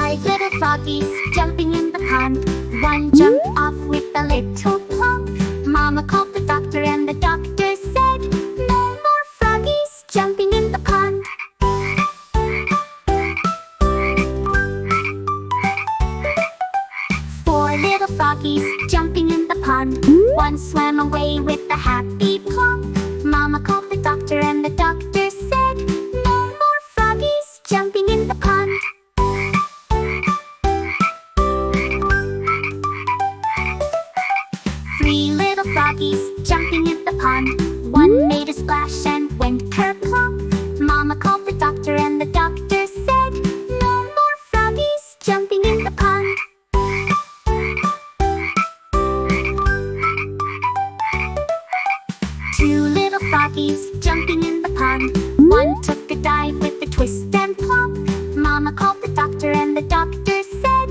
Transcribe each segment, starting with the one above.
Five little froggies jumping in the pond. One jumped off with a little plump. Mama called the doctor and the doctor said, "No more froggies jumping in the pond." Four little froggies jumping in the pond. One swam away with a happy plump. Mama called the doctor and the doctor said, "No more froggies jumping in the pond." Three little froggies jumping in the pond. One made a splash and went kerplunk. Mama called the doctor and the doctor said, "No more froggies jumping in the pond." Two little froggies jumping in the pond. One took a dive with a twist and plump. Mama called the doctor and the doctor said,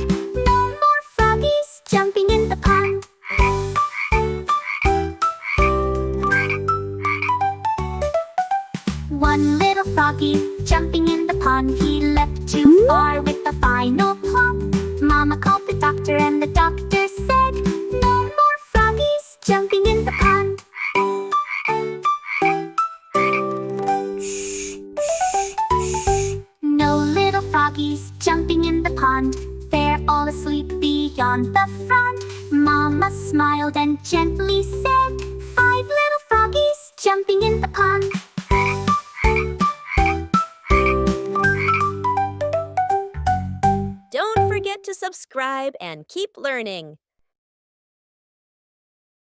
"No more froggies jumping in the pond." One little froggy jumping in the pond. He leapt too far with a final plump. Mama called the doctor and the doctor said, "No more froggies jumping in the pond." No little froggies jumping in the pond. They're all asleep beyond the front. Mama smiled and gently said, "Five little froggies jumping in the pond." Don't forget to subscribe and keep learning.